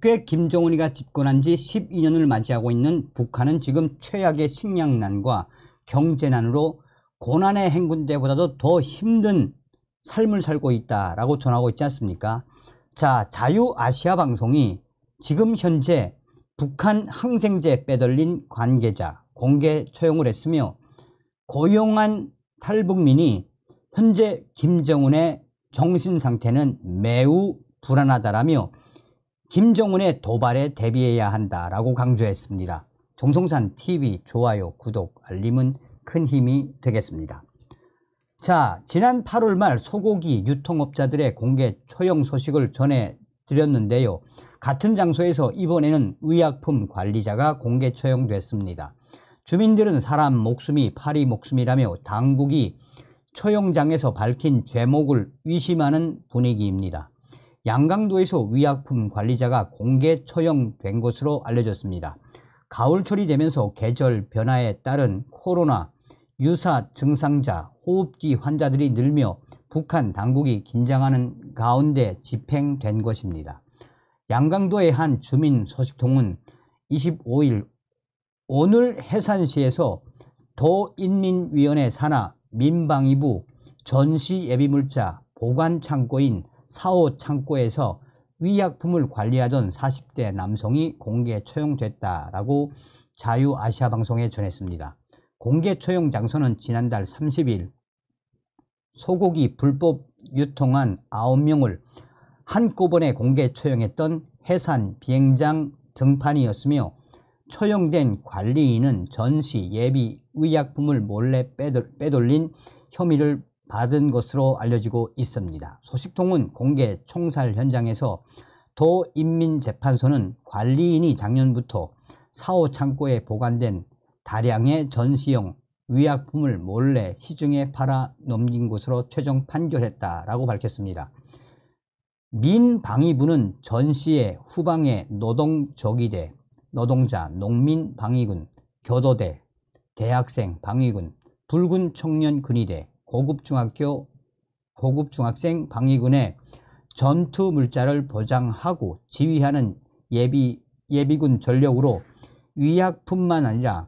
북괴 김정은이가 집권한 지 12년을 맞이하고 있는 북한은 지금 최악의 식량난과 경제난으로 고난의 행군대보다도 더 힘든 삶을 살고 있다라고 전하고 있지 않습니까? 자, 자유아시아 방송이 지금 현재 북한 항생제 빼돌린 관계자 공개 처형을 했으며, 고용한 탈북민이 현재 김정은의 정신 상태는 매우 불안하다라며 김정은의 도발에 대비해야 한다라고 강조했습니다. 정성산 TV 좋아요, 구독, 알림은 큰 힘이 되겠습니다. 자, 지난 8월 말 소고기 유통업자들의 공개 처형 소식을 전해드렸는데요. 같은 장소에서 이번에는 의약품 관리자가 공개 처형됐습니다. 주민들은 사람 목숨이 파리 목숨이라며 당국이 처형장에서 밝힌 죄목을 의심하는 분위기입니다. 양강도에서 의약품 관리자가 공개 처형된 것으로 알려졌습니다. 가을철이 되면서 계절 변화에 따른 코로나 유사 증상자, 호흡기 환자들이 늘며 북한 당국이 긴장하는 가운데 집행된 것입니다. 양강도의 한 주민 소식통은 25일 오늘 해산시에서 도인민위원회 산하 민방위부 전시예비물자 보관창고인 4호 창고에서 의약품을 관리하던 40대 남성이 공개 처형됐다라고 자유아시아 방송에 전했습니다. 공개 처형 장소는 지난달 30일 소고기 불법 유통한 9명을 한꺼번에 공개 처형했던 해산 비행장 등판이었으며, 처형된 관리인은 전시 예비 의약품을 몰래 빼돌린 혐의를 받은 것으로 알려지고 있습니다. 소식통은 공개 총살 현장에서 도인민재판소는 관리인이 작년부터 4호 창고에 보관된 다량의 전시용 의약품을 몰래 시중에 팔아 넘긴 것으로 최종 판결했다라고 밝혔습니다. 민방위부는 전시의 후방에 노동조기대, 노동자, 농민방위군, 교도대, 대학생 방위군, 붉은 청년 근위대, 고급중학생 방위군의 전투 물자를 보장하고 지휘하는 예비군 전력으로 의약품만 아니라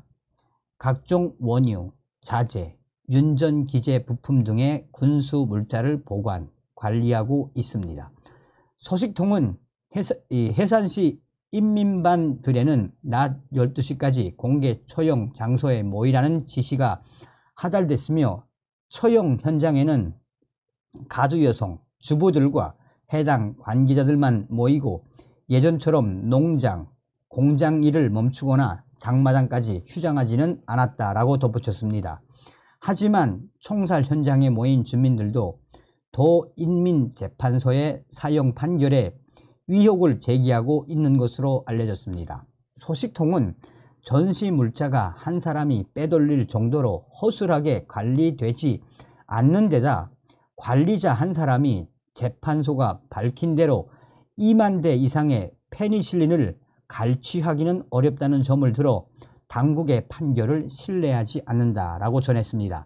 각종 원유, 자재, 윤전기재 부품 등의 군수 물자를 보관, 관리하고 있습니다. 소식통은 해산시 인민반들에는 낮 12시까지 공개 처형 장소에 모이라는 지시가 하달됐으며, 처형 현장에는 가두 여성, 주부들과 해당 관계자들만 모이고 예전처럼 농장, 공장 일을 멈추거나 장마당까지 휴장하지는 않았다라고 덧붙였습니다. 하지만 총살 현장에 모인 주민들도 도인민재판소의 사형 판결에 의혹을 제기하고 있는 것으로 알려졌습니다. 소식통은 전시 물자가 한 사람이 빼돌릴 정도로 허술하게 관리되지 않는 데다 관리자 한 사람이 재판소가 밝힌 대로 2만 대 이상의 페니실린을 갈취하기는 어렵다는 점을 들어 당국의 판결을 신뢰하지 않는다라고 전했습니다.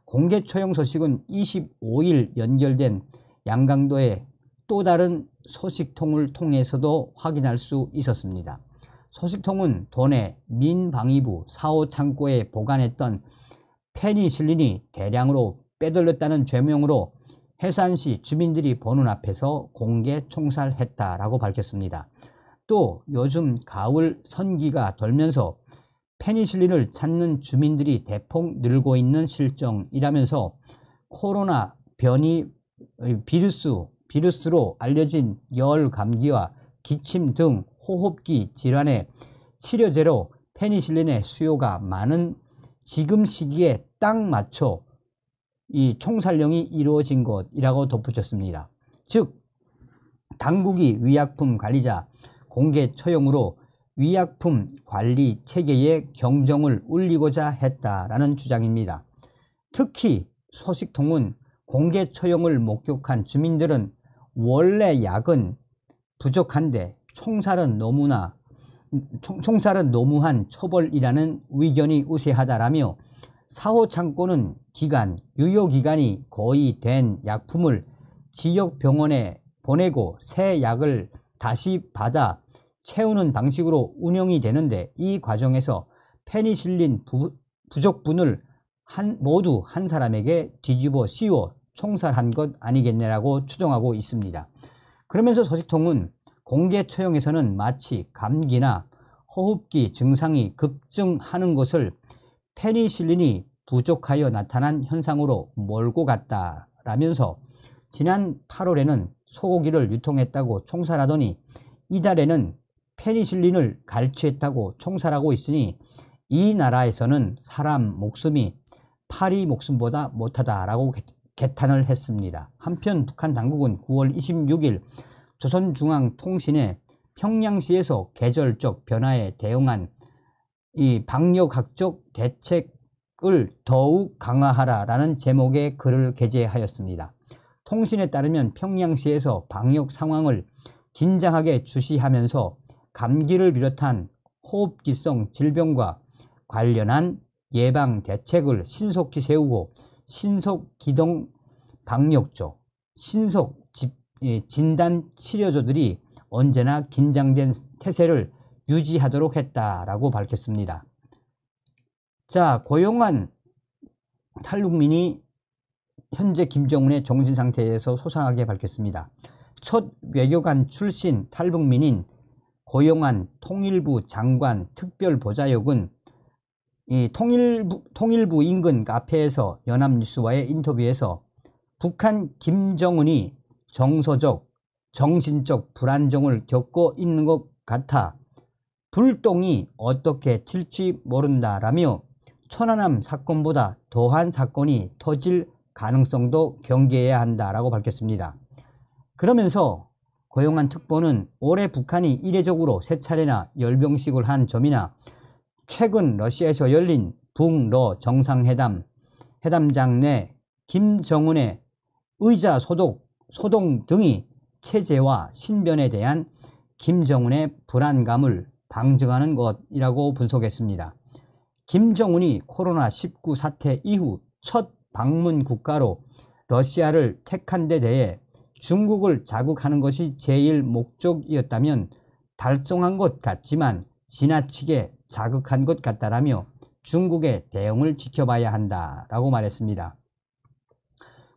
공개 처형 소식은 25일 연결된 양강도의 또 다른 소식통을 통해서도 확인할 수 있었습니다. 소식통은 도내 민방위부 4호 창고에 보관했던 페니실린이 대량으로 빼돌렸다는 죄명으로 해산시 주민들이 보는 앞에서 공개 총살했다라고 밝혔습니다. 또 요즘 가을 선기가 돌면서 페니실린을 찾는 주민들이 대폭 늘고 있는 실정이라면서 코로나 변이 비루스로 알려진 열 감기와 기침 등 호흡기 질환의 치료제로 페니실린의 수요가 많은 지금 시기에 딱 맞춰 이 총살령이 이루어진 것이라고 덧붙였습니다. 즉, 당국이 의약품 관리자 공개 처형으로 의약품 관리 체계의 경정을 울리고자 했다라는 주장입니다. 특히 소식통은 공개 처형을 목격한 주민들은 원래 약은 부족한데 총살은 너무한 처벌이라는 의견이 우세하다라며 4호 창고는 유효기간이 거의 된 약품을 지역 병원에 보내고 새 약을 다시 받아 채우는 방식으로 운영이 되는데 이 과정에서 페니실린 부족분을 모두 한 사람에게 뒤집어 씌워 총살한 것 아니겠네라고 추정하고 있습니다. 그러면서 소식통은 공개 처형에서는 마치 감기나 호흡기 증상이 급증하는 것을 페니실린이 부족하여 나타난 현상으로 몰고 갔다라면서 지난 8월에는 소고기를 유통했다고 총살하더니 이달에는 페니실린을 갈취했다고 총살하고 있으니 이 나라에서는 사람 목숨이 파리 목숨보다 못하다라고 개탄을 했습니다. 한편 북한 당국은 9월 26일 조선중앙통신에 평양시에서 계절적 변화에 대응한 이 방역학적 대책을 더욱 강화하라라는 제목의 글을 게재하였습니다. 통신에 따르면 평양시에서 방역 상황을 긴장하게 주시하면서 감기를 비롯한 호흡기성 질병과 관련한 예방 대책을 신속히 세우고 신속기동 방역조, 신속 진단 치료조들이 언제나 긴장된 태세를 유지하도록 했다라고 밝혔습니다. 자, 고용한 탈북민이 현재 김정은의 정신 상태에 대해서 소상하게 밝혔습니다. 첫 외교관 출신 탈북민인 고용한 통일부 장관 특별보좌역은 이 통일부 인근 카페에서 연합뉴스와의 인터뷰에서 북한 김정은이 정서적, 정신적 불안정을 겪고 있는 것 같아 불똥이 어떻게 튈지 모른다라며 천안함 사건보다 더한 사건이 터질 가능성도 경계해야 한다라고 밝혔습니다. 그러면서 고용한 특보는 올해 북한이 이례적으로 3차례나 열병식을 한 점이나 최근 러시아에서 열린 북러 정상회담장 내 김정은의 의자 소동 등이 체제와 신변에 대한 김정은의 불안감을 방증하는 것이라고 분석했습니다. 김정은이 코로나19 사태 이후 첫 방문 국가로 러시아를 택한 데 대해 중국을 자극하는 것이 제일 목적이었다면 달성한 것 같지만 지나치게 자극한 것 같다라며 중국의 대응을 지켜봐야 한다라고 말했습니다.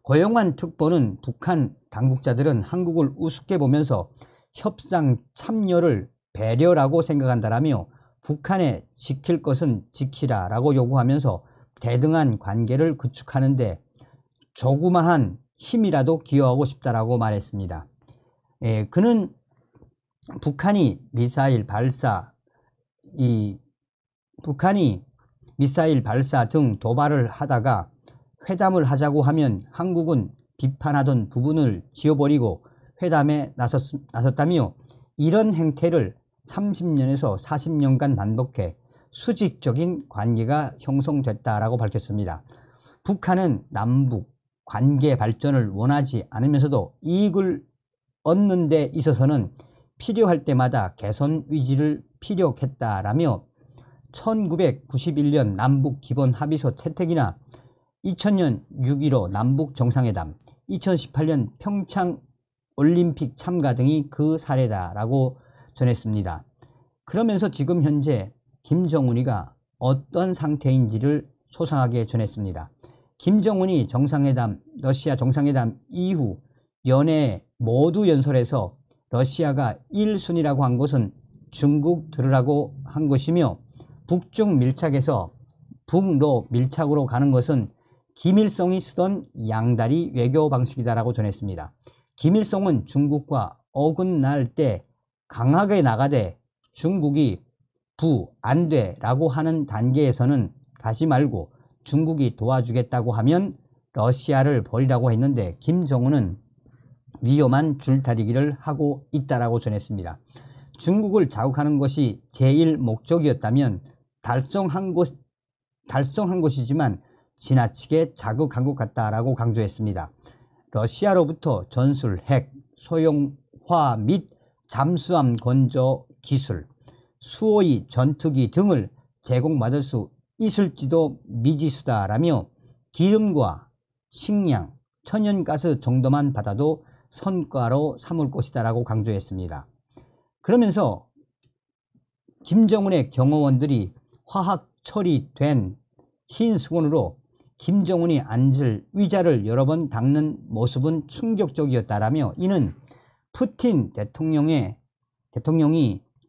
고용환 특보는 북한 당국자들은 한국을 우습게 보면서 협상 참여를 배려라고 생각한다라며 북한에 지킬 것은 지키라라고 요구하면서 대등한 관계를 구축하는데 조그마한 힘이라도 기여하고 싶다라고 말했습니다. 그는 북한이 미사일 발사 등 도발을 하다가 회담을 하자고 하면 한국은 비판하던 부분을 지워버리고 회담에 나섰다며 이런 행태를 30년에서 40년간 반복해 수직적인 관계가 형성됐다라고 밝혔습니다. 북한은 남북 관계 발전을 원하지 않으면서도 이익을 얻는 데 있어서는 필요할 때마다 개선 의지를 피력했다라며 1991년 남북 기본 합의서 채택이나 2000년 6.15 남북 정상회담, 2018년 평창 올림픽 참가 등이 그 사례다라고 전했습니다. 그러면서 지금 현재 김정은이가 어떤 상태인지를 소상하게 전했습니다. 김정은이 러시아 정상회담 이후 연내 모두 연설에서 러시아가 1순위라고 한 것은 중국 들으라고 한 것이며 북중 밀착에서 북러 밀착으로 가는 것은 김일성이 쓰던 양다리 외교 방식이다라고 전했습니다. 김일성은 중국과 어긋날 때 강하게 나가되 중국이 안 돼라고 하는 단계에서는 가지 말고 중국이 도와주겠다고 하면 러시아를 버리라고 했는데 김정은은 위험한 줄다리기를 하고 있다라고 전했습니다. 중국을 자극하는 것이 제일 목적이었다면 달성한 것이지만 지나치게 자극한 것 같다라고 강조했습니다. 러시아로부터 전술, 핵, 소형화 및 잠수함 건조 기술, 수호의 전투기 등을 제공받을 수 있을지도 미지수다라며 기름과 식량, 천연가스 정도만 받아도 성과로 삼을 것이다라고 강조했습니다. 그러면서 김정은의 경호원들이 화학 처리된 흰 수건으로 김정은이 앉을 의자를 여러 번 닦는 모습은 충격적이었다라며, 이는 푸틴 대통령이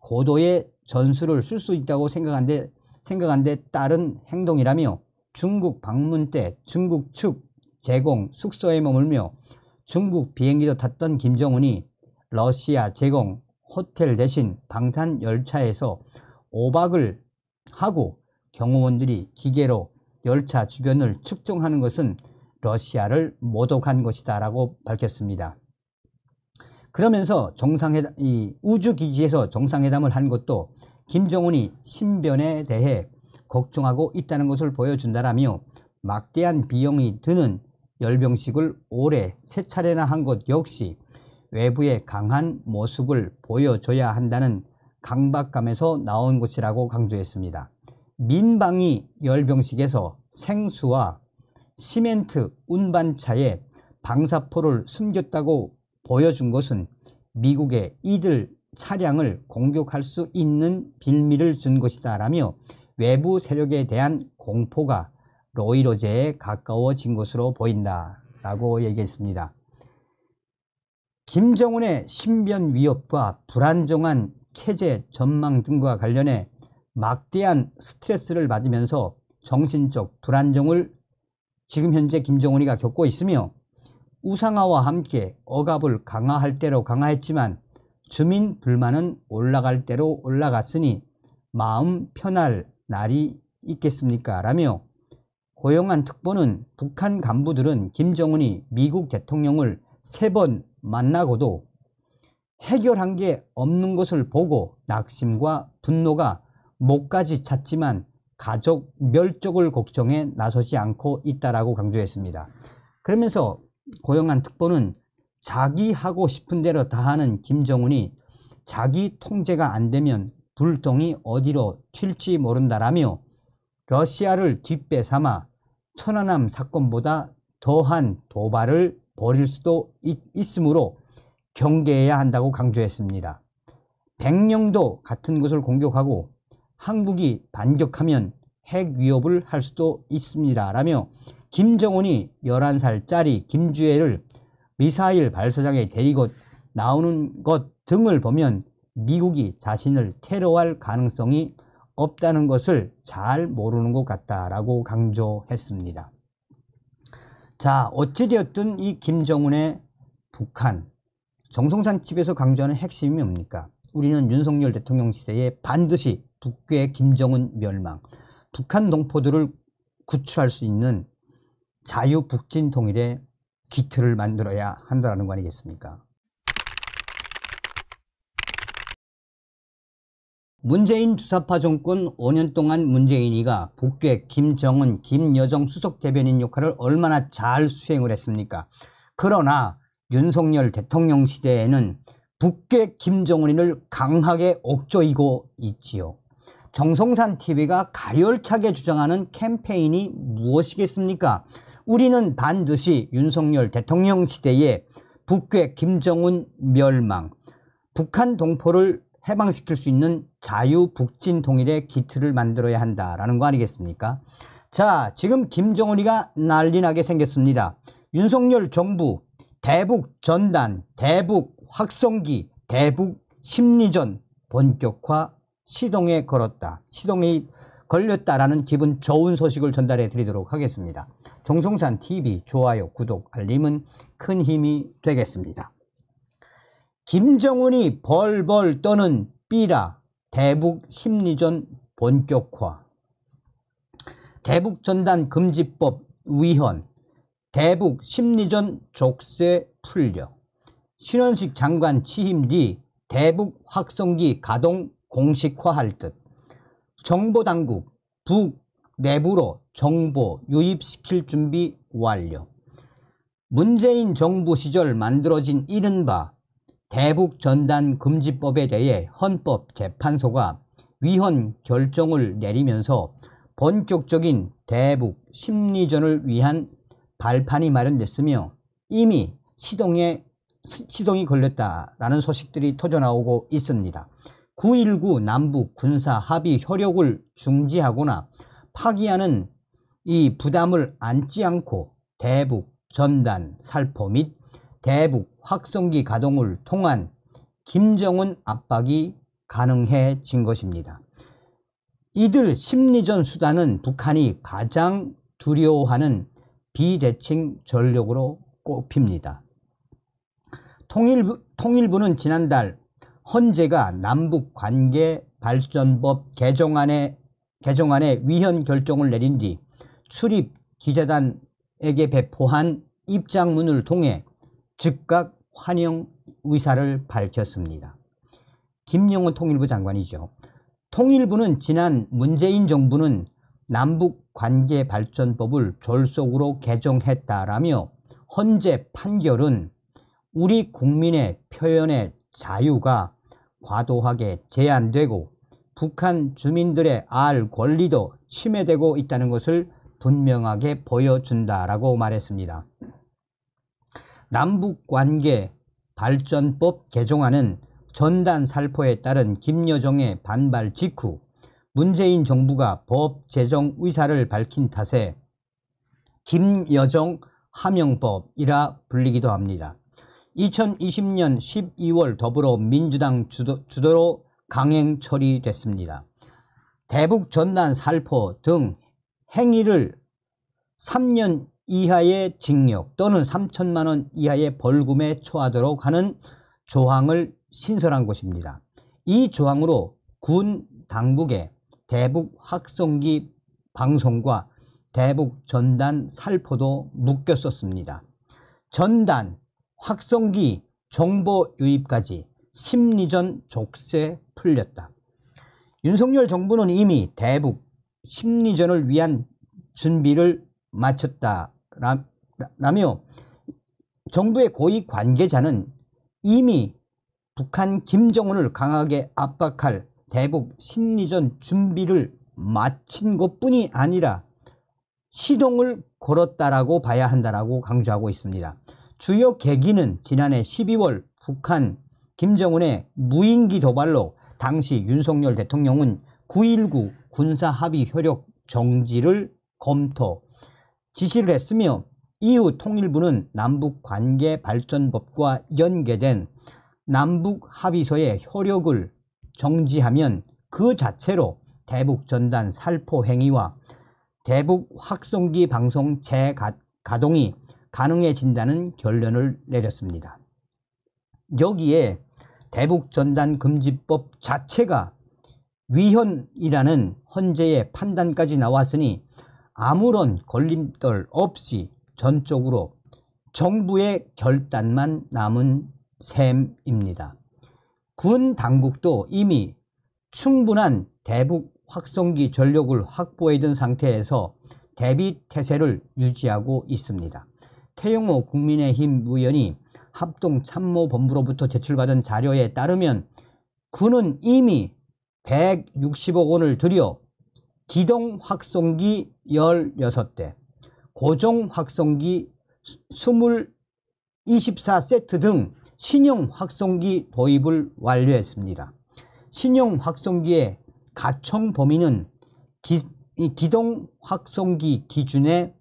고도의 전술을 쓸 수 있다고 생각한 데 따른 행동이라며, 중국 방문 때 중국 측 제공 숙소에 머물며 중국 비행기도 탔던 김정은이 러시아 제공 호텔 대신 방탄 열차에서 5박을 하고 경호원들이 기계로 열차 주변을 측정하는 것은 러시아를 모독한 것이다 라고 밝혔습니다. 그러면서 우주기지에서 정상회담을 한 것도 김정은이 신변에 대해 걱정하고 있다는 것을 보여준다라며, 막대한 비용이 드는 열병식을 올해 3차례나 한 것 역시 외부의 강한 모습을 보여줘야 한다는 강박감에서 나온 것이라고 강조했습니다. 민방위 열병식에서 생수와 시멘트 운반차에 방사포를 숨겼다고 보여준 것은 미국에 이들 차량을 공격할 수 있는 빌미를 준 것이다 라며, 외부 세력에 대한 공포가 로이로제에 가까워진 것으로 보인다 라고 얘기했습니다. 김정은의 신변 위협과 불안정한 체제 전망 등과 관련해 막대한 스트레스를 받으면서 정신적 불안정을 지금 현재 김정은이가 겪고 있으며, 우상화와 함께 억압을 강화할 대로 강화했지만 주민 불만은 올라갈 대로 올라갔으니 마음 편할 날이 있겠습니까? 라며, 고영한 특보는 북한 간부들은 김정은이 미국 대통령을 3번 만나고도 해결한 게 없는 것을 보고 낙심과 분노가 목까지 찼지만 가족 멸족을 걱정해 나서지 않고 있다라고 강조했습니다. 그러면서 고영한 특보는 자기 하고 싶은 대로 다 하는 김정은이 자기 통제가 안 되면 불똥이 어디로 튈지 모른다라며, 러시아를 뒷배 삼아 천안함 사건보다 더한 도발을 벌일 수도 있으므로 경계해야 한다고 강조했습니다. 백령도 같은 것을 공격하고 한국이 반격하면 핵 위협을 할 수도 있습니다 라며, 김정은이 11살짜리 김주애를 미사일 발사장에 데리고 나오는 것 등을 보면 미국이 자신을 테러할 가능성이 없다는 것을 잘 모르는 것 같다라고 강조했습니다. 자, 어찌되었든 이 김정은의 북한, 정성산 TV에서 강조하는 핵심이 뭡니까? 우리는 윤석열 대통령 시대에 반드시 북괴 김정은 멸망, 북한 동포들을 구출할 수 있는 자유북진 통일의 기틀을 만들어야 한다는 거 아니겠습니까? 문재인 주사파 정권 5년 동안 문재인이가 북괴 김정은, 김여정 수석 대변인 역할을 얼마나 잘 수행을 했습니까? 그러나 윤석열 대통령 시대에는 북괴 김정은을 강하게 옥조이고 있지요. 정성산 TV가 가열차게 주장하는 캠페인이 무엇이겠습니까? 우리는 반드시 윤석열 대통령 시대에 북괴 김정은 멸망, 북한 동포를 해방시킬 수 있는 자유북진 통일의 기틀을 만들어야 한다라는 거 아니겠습니까? 자, 지금 김정은이가 난리나게 생겼습니다. 윤석열 정부 대북 전단, 대북 확성기, 대북 심리전 본격화 시동에 걸렸다라는 기분 좋은 소식을 전달해 드리도록 하겠습니다. 정성산 TV 좋아요, 구독, 알림은 큰 힘이 되겠습니다. 김정은이 벌벌 떠는 삐라, 대북 심리전 본격화, 대북전단 금지법 위헌, 대북 심리전 족쇄 풀려, 신원식 장관 취임 뒤 대북 확성기 가동 공식화할 듯, 정보당국 북 내부로 정보 유입시킬 준비 완료, 문재인 정부 시절 만들어진 이른바 대북전단 금지법에 대해 헌법재판소가 위헌 결정을 내리면서 본격적인 대북 심리전을 위한 발판이 마련됐으며 이미 시동이 걸렸다라는 소식들이 터져나오고 있습니다. 9.19 남북 군사 합의 효력을 중지하거나 파기하는 이 부담을 안지 않고 대북 전단 살포 및 대북 확성기 가동을 통한 김정은 압박이 가능해진 것입니다. 이들 심리전 수단은 북한이 가장 두려워하는 비대칭 전력으로 꼽힙니다. 통일부는 지난달 헌재가 남북관계발전법 개정안의 위헌 결정을 내린 뒤 출입 기자단에게 배포한 입장문을 통해 즉각 환영 의사를 밝혔습니다. 김용호 통일부 장관이죠. 통일부는 지난 문재인 정부는 남북관계발전법을 졸속으로 개정했다라며 헌재 판결은 우리 국민의 표현의 자유가 과도하게 제한되고 북한 주민들의 알 권리도 침해되고 있다는 것을 분명하게 보여준다라고 말했습니다. 남북관계발전법 개정안은 전단 살포에 따른 김여정의 반발 직후 문재인 정부가 법 제정 의사를 밝힌 탓에 김여정 하명법이라 불리기도 합니다. 2020년 12월 더불어민주당 주도로 강행 처리됐습니다. 대북 전단 살포 등 행위를 3년 이하의 징역 또는 3천만 원 이하의 벌금에 처하도록 하는 조항을 신설한 것입니다. 이 조항으로 군 당국의 대북 확성기 방송과 대북 전단 살포도 묶였었습니다. 전단, 확성기, 정보 유입까지 심리전 족쇄 풀렸다. 윤석열 정부는 이미 대북 심리전을 위한 준비를 마쳤다라며 정부의 고위 관계자는 이미 북한 김정은을 강하게 압박할 대북 심리전 준비를 마친 것뿐이 아니라 시동을 걸었다라고 봐야 한다라고 강조하고 있습니다. 주요 계기는 지난해 12월 북한 김정은의 무인기 도발로 당시 윤석열 대통령은 9.19 군사합의 효력 정지를 검토 지시를 했으며 이후 통일부는 남북관계발전법과 연계된 남북합의서의 효력을 정지하면 그 자체로 대북 전단 살포 행위와 대북 확성기 방송 재가동이 가능해진다는 결론을 내렸습니다. 여기에 대북 전단 금지법 자체가 위헌이라는 헌재의 판단까지 나왔으니 아무런 걸림돌 없이 전적으로 정부의 결단만 남은 셈입니다. 군 당국도 이미 충분한 대북 확성기 전력을 확보해둔 상태에서 대비 태세를 유지하고 있습니다. 태영호 국민의힘 의원이 합동참모본부로부터 제출받은 자료에 따르면 군은 이미 160억 원을 들여 기동 확성기 16대, 고정 확성기 24세트 등 신형 확성기 도입을 완료했습니다. 신형 확성기의 가청 범위는 기동 확성기 기준의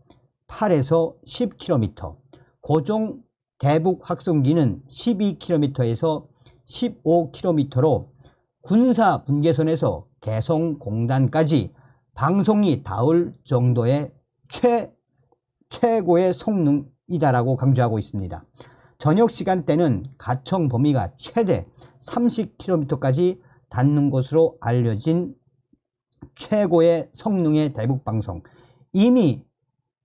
8에서 10km, 고정 대북 확성기는 12km에서 15km로 군사 분계선에서 개성공단까지 방송이 닿을 정도의 최고의 성능이다라고 강조하고 있습니다. 저녁 시간대는 가청 범위가 최대 30km까지 닿는 것으로 알려진 최고의 성능의 대북 방송, 이미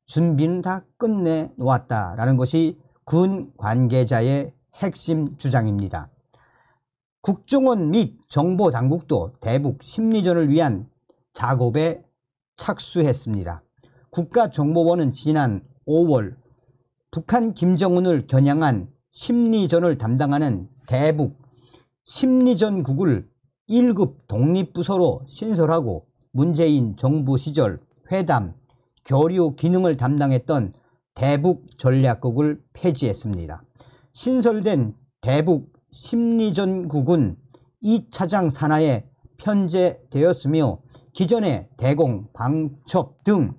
준비는 다 끝내 놓았다라는 것이 군 관계자의 핵심 주장입니다. 국정원 및 정보 당국도 대북 심리전을 위한 작업에 착수했습니다. 국가정보원은 지난 5월 북한 김정은을 겨냥한 심리전을 담당하는 대북 심리전국을 1급 독립부서로 신설하고 문재인 정부 시절 회담, 교류 기능을 담당했던 대북 전략국을 폐지했습니다. 신설된 대북 심리전국은 2차장 산하에 편제되었으며 기존의 대공, 방첩 등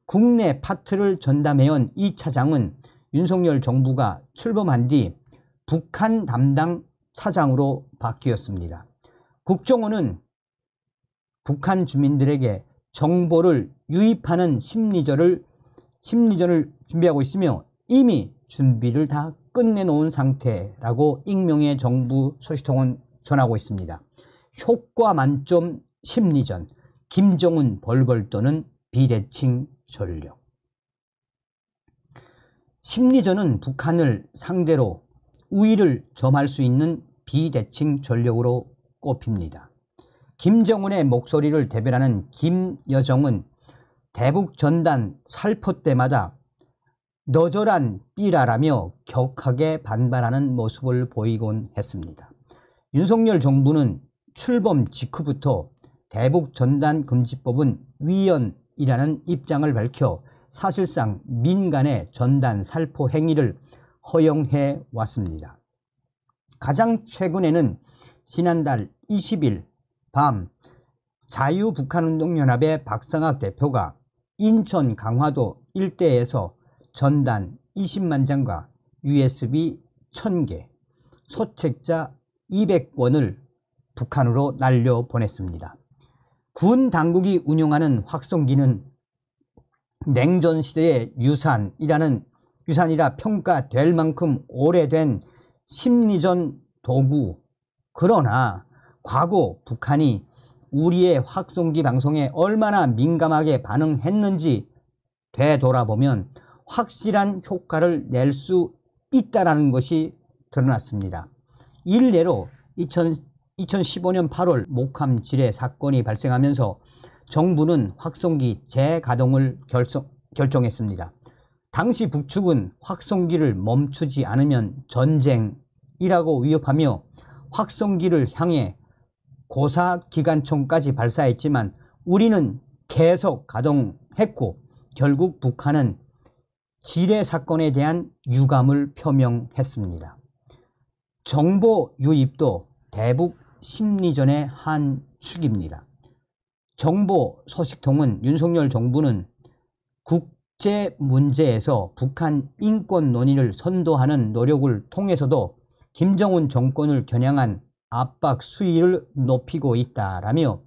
국내 파트를 전담해온 2차장은 윤석열 정부가 출범한 뒤 북한 담당 차장으로 바뀌었습니다. 국정원은 북한 주민들에게 정보를 유입하는 심리전을 준비하고 있으며 이미 준비를 다 끝내놓은 상태라고 익명의 정부 소식통은 전하고 있습니다. 효과 만점 심리전, 김정은 벌벌 떠는 비대칭 전력. 심리전은 북한을 상대로 우위를 점할 수 있는 비대칭 전력으로 꼽힙니다. 김정은의 목소리를 대변하는 김여정은 대북 전단 살포 때마다 너절한 삐라라며 격하게 반발하는 모습을 보이곤 했습니다. 윤석열 정부는 출범 직후부터 대북 전단 금지법은 위헌이라는 입장을 밝혀 사실상 민간의 전단 살포 행위를 허용해 왔습니다. 가장 최근에는 지난달 20일 밤 자유북한운동연합의 박상학 대표가 인천 강화도 일대에서 전단 20만 장과 USB 1000개, 소책자 200권을 북한으로 날려보냈습니다. 군 당국이 운용하는 확성기는 냉전시대의 유산이라 평가될 만큼 오래된 심리전 도구. 그러나 과거 북한이 우리의 확성기 방송에 얼마나 민감하게 반응했는지 되돌아보면 확실한 효과를 낼 수 있다는 것이 드러났습니다. 일례로 2015년 8월 목함 지뢰 사건이 발생하면서 정부는 확성기 재가동을 결정했습니다. 당시 북측은 확성기를 멈추지 않으면 전쟁이라고 위협하며 확성기를 향해 고사기관총까지 발사했지만 우리는 계속 가동했고 결국 북한은 지뢰 사건에 대한 유감을 표명했습니다. 정보 유입도 대북 심리전의 한 축입니다. 정보 소식통은 윤석열 정부는 국제 문제에서 북한 인권 논의를 선도하는 노력을 통해서도 김정은 정권을 겨냥한 압박 수위를 높이고 있다라며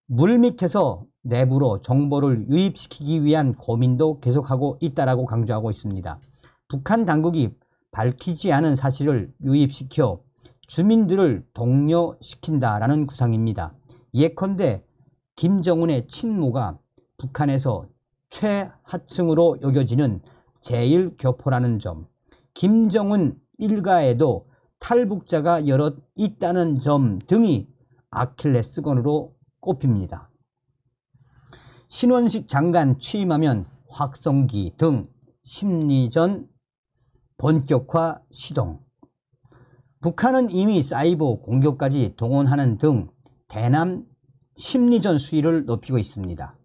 물밑에서 내부로 정보를 유입시키기 위한 고민도 계속하고 있다라고 강조하고 있습니다. 북한 당국이 밝히지 않은 사실을 유입시켜 주민들을 동요시킨다라는 구상입니다. 예컨대 김정은의 친모가 북한에서 최하층으로 여겨지는 제1교포라는 점, 김정은 일가에도 탈북자가 여럿 있다는 점 등이 아킬레스건으로 꼽힙니다. 신원식 장관 취임하면 확성기 등 심리전 본격화 시동. 북한은 이미 사이버 공격까지 동원하는 등 대남 심리전 수위를 높이고 있습니다.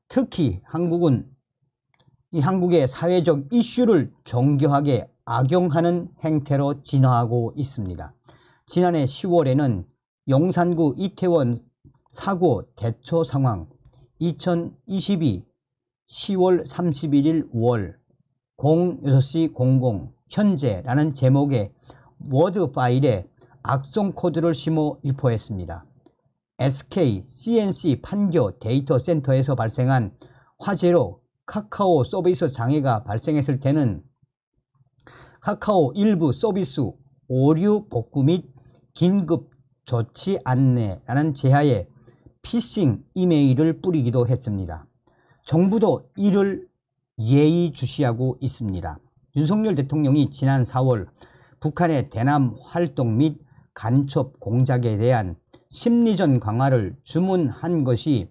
특히 한국은 한국의 사회적 이슈를 정교하게 악용하는 행태로 진화하고 있습니다. 지난해 10월에는 용산구 이태원 사고 대처 상황 2022 10월 31일 월 06시 00 현재라는 제목의 워드 파일에 악성 코드를 심어 유포했습니다. SK CNC 판교 데이터 센터에서 발생한 화재로 카카오 서비스 장애가 발생했을 때는 카카오 일부 서비스 오류 복구 및 긴급 조치 안내라는 제하에 피싱 이메일을 뿌리기도 했습니다. 정부도 이를 예의주시하고 있습니다. 윤석열 대통령이 지난 4월 북한의 대남 활동 및 간첩 공작에 대한 심리전 강화를 주문한 것이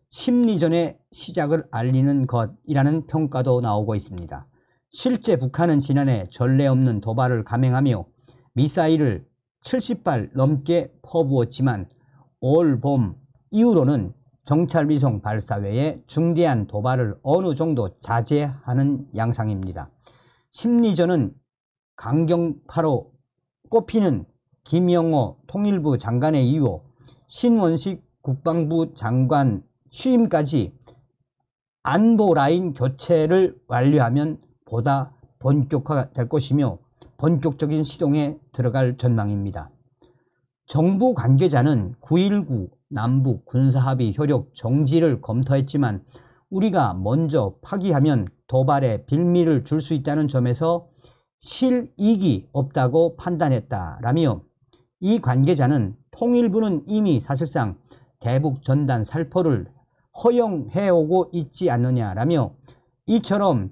심리전의 시작을 알리는 것이라는 평가도 나오고 있습니다. 실제 북한은 지난해 전례 없는 도발을 감행하며 미사일을 70발 넘게 퍼부었지만 올 봄 이후로는 정찰위성 발사 외에 중대한 도발을 어느 정도 자제하는 양상입니다. 심리전은 강경파로 꼽히는 김영호 통일부 장관의 이후 신원식 국방부 장관 취임까지 안보 라인 교체를 완료하면 보다 본격화가 될 것이며 본격적인 시동에 들어갈 전망입니다. 정부 관계자는 9.19 남북 군사합의 효력 정지를 검토했지만 우리가 먼저 파기하면 도발에 빌미를 줄 수 있다는 점에서 실익이 없다고 판단했다라며, 이 관계자는 통일부는 이미 사실상 대북 전단 살포를 허용해오고 있지 않느냐라며, 이처럼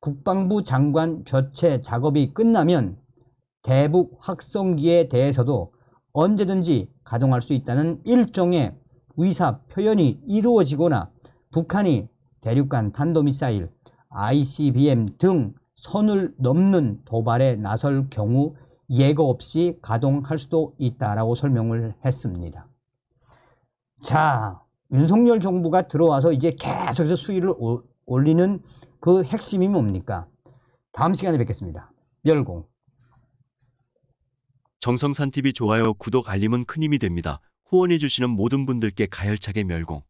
국방부 장관 교체 작업이 끝나면 대북 확성기에 대해서도 언제든지 가동할 수 있다는 일종의 의사 표현이 이루어지거나 북한이 대륙간 탄도미사일, ICBM 등 선을 넘는 도발에 나설 경우 예고 없이 가동할 수도 있다라고 설명을 했습니다. 자, 윤석열 정부가 들어와서 이제 계속해서 수위를 올리는 그 핵심이 뭡니까? 다음 시간에 뵙겠습니다. 멸공. 정성산TV 좋아요, 구독, 알림은 큰 힘이 됩니다. 후원해주시는 모든 분들께 가열차게 멸공.